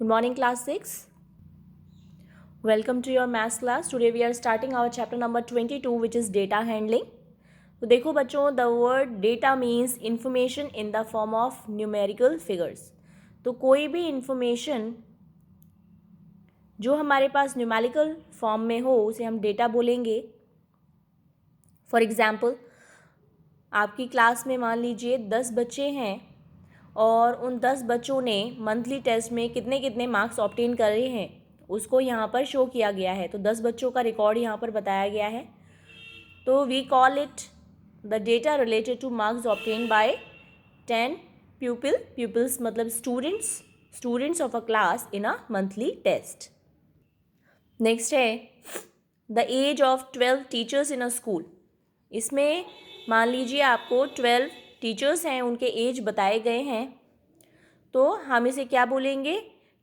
Good morning, class 6. Welcome to your maths class. Today we are starting our chapter number 22, which is data handling. तो देखो बच्चों, the word data means information in the form of numerical figures. तो कोई भी information जो हमारे पास numerical form में हो उसे हम डेटा बोलेंगे. फॉर एग्जाम्पल, आपकी क्लास में मान लीजिए 10 बच्चे हैं और उन 10 बच्चों ने मंथली टेस्ट में कितने कितने मार्क्स ऑब्टेन करे हैं उसको यहाँ पर शो किया गया है. तो 10 बच्चों का रिकॉर्ड यहाँ पर बताया गया है. तो we call it the data related to marks obtain by 10 pupils मतलब students of a class in a monthly test. Next है the age of 12 teachers in a school. इसमें मान लीजिए आपको 12 टीचर्स हैं, उनके एज बताए गए हैं. तो हम इसे क्या बोलेंगे?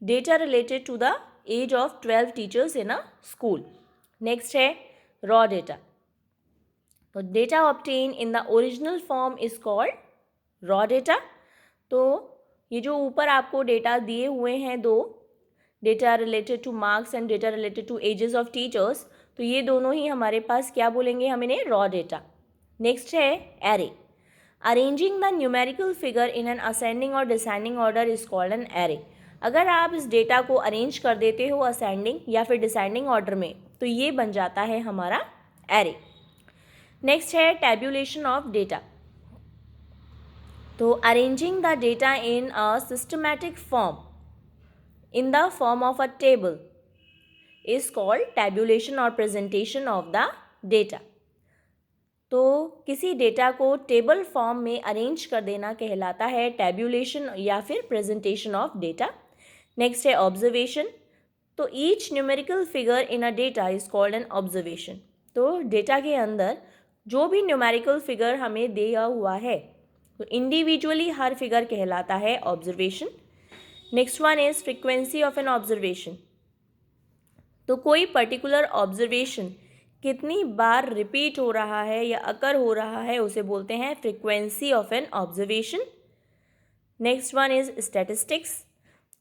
Data related to the age of 12 teachers in a school. Next है रॉ डेटा. तो data obtain in the original form is called raw data. तो ये जो ऊपर आपको डेटा दिए हुए हैं दो, data related to marks and data related to ages of teachers, तो ये दोनों ही हमारे पास क्या बोलेंगे हम इन्हें? Raw data. नेक्स्ट है array. Arranging the numerical figure in an ascending और descending order is called an array. अगर आप इस डेटा को अरेंज कर देते हो असेंडिंग या फिर डिसेंडिंग ऑर्डर में तो ये बन जाता है हमारा एरे. नेक्स्ट है टैब्यूलेशन ऑफ डेटा. तो arranging the data in a systematic form in the form of a table is called tabulation or presentation of the data. तो किसी डेटा को टेबल फॉर्म में अरेंज कर देना कहलाता है टैब्यूलेशन या फिर प्रेजेंटेशन ऑफ डेटा. नेक्स्ट है ऑब्जर्वेशन. तो each numerical figure in a data is called N observation. तो डेटा के अंदर जो भी न्यूमेरिकल फिगर हमें दिया हुआ है तो इंडिविजुअली हर फिगर कहलाता है observation. Next one is frequency of an observation. तो कोई पर्टिकुलर ऑब्जर्वेशन कितनी बार रिपीट हो रहा है या अकर हो रहा है उसे बोलते हैं frequency of an observation. Next one is statistics.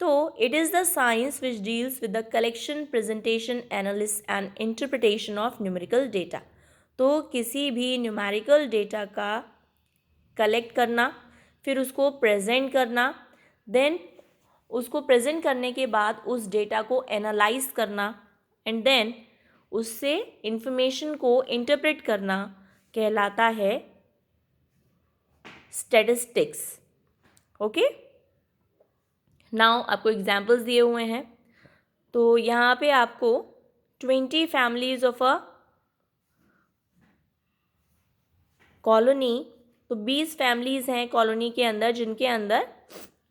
तो it is the science which deals with the collection, presentation, analysis and interpretation of numerical data. तो किसी भी न्यूमेरिकल डेटा का कलेक्ट करना, फिर उसको प्रेजेंट करना, देन उसको प्रेजेंट करने के बाद उस डेटा को एनालाइज करना एंड देन उससे इंफॉर्मेशन को इंटरप्रेट करना कहलाता है स्टैटिस्टिक्स. ओके, नाउ आपको एग्जांपल्स दिए हुए हैं. तो यहाँ पे आपको 20 फैमिलीज ऑफ अ कॉलोनी. तो 20 फैमिलीज हैं कॉलोनी के अंदर जिनके अंदर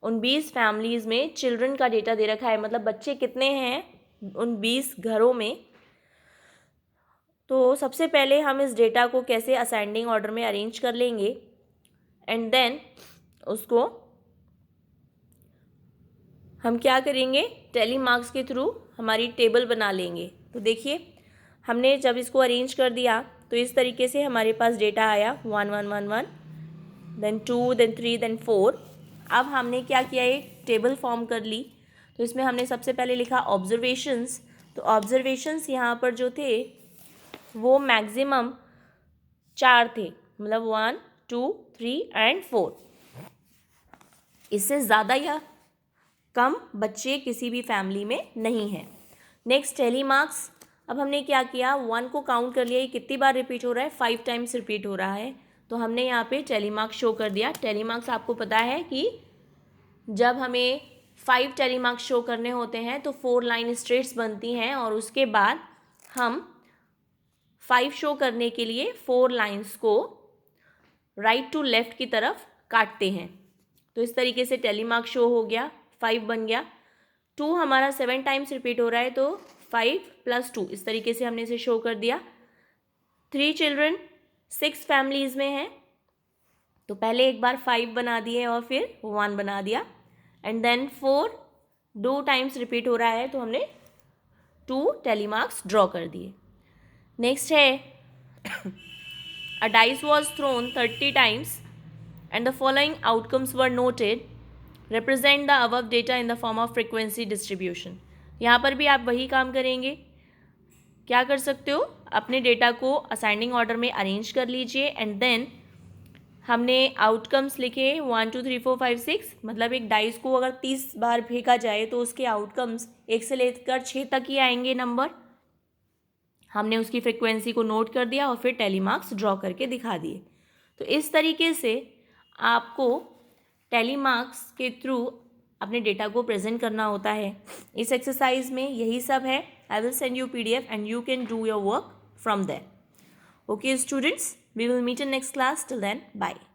उन 20 फैमिलीज़ में चिल्ड्रन का डेटा दे रखा है, मतलब बच्चे कितने हैं उन 20 घरों में. तो सबसे पहले हम इस डेटा को कैसे असेंडिंग ऑर्डर में अरेंज कर लेंगे एंड देन उसको हम क्या करेंगे? टैली मार्क्स के थ्रू हमारी टेबल बना लेंगे. तो देखिए, हमने जब इसको अरेंज कर दिया तो इस तरीके से हमारे पास डेटा आया 1 1 1 1, देन 2, देन 3, देन 4. अब हमने क्या किया? एक टेबल फॉर्म कर ली. तो इसमें हमने सबसे पहले लिखा ऑब्जर्वेशंस. तो ऑब्जर्वेशंस यहाँ पर जो थे वो मैक्सिमम 4 थे, मतलब 1 2 3 एंड 4. इससे ज़्यादा या कम बच्चे किसी भी फैमिली में नहीं हैं. Next tally marks. अब हमने क्या किया? 1 को काउंट कर लिया, ये कितनी बार रिपीट हो रहा है? 5 टाइम्स रिपीट हो रहा है. तो हमने यहाँ पे टैली मार्क्स शो कर दिया. टैली मार्क्स आपको पता है कि जब हमें 5 टैली मार्क्स शो करने होते हैं तो 4 लाइन स्ट्रेट्स बनती हैं और उसके बाद हम 5 शो करने के लिए 4 लाइन्स को राइट टू लेफ्ट की तरफ काटते हैं. तो इस तरीके से टैली मार्क्स शो हो गया, 5 बन गया. 2 हमारा 7 टाइम्स रिपीट हो रहा है तो 5 + 2, इस तरीके से हमने इसे शो कर दिया. 3 चिल्ड्रन 6 फैमिलीज़ में हैं तो पहले एक बार 5 बना दिए और फिर 1 बना दिया एंड देन 4 2 टाइम्स रिपीट हो रहा है तो हमने 2 टैली मार्क्स ड्रॉ कर दिए. नेक्स्ट है अ dice was throne 30 times and the following outcomes were noted. Represent the above data in the form of frequency distribution. यहाँ पर भी आप वही काम करेंगे। क्या कर सकते हो, अपने डेटा को असेंडिंग ऑर्डर में अरेंज कर लीजिए एंड देन हमने आउटकम्स लिखे 1 2 3 4 5 6, मतलब एक डाइस को अगर 30 बार फेंका जाए तो उसके आउटकम्स 1 से लेकर 6 तक ही आएंगे नंबर। हमने उसकी फ्रिक्वेंसी को नोट कर दिया और फिर टैली मार्क्स ड्रॉ करके दिखा दिए। तो इस तरीके से आपको टैली मार्क्स के थ्रू अपने डेटा को प्रेजेंट करना होता है। इस एक्सरसाइज में यही सब है। I will send you PDF and you can do your work from there. Okay students, we will meet in next class. Till then, bye.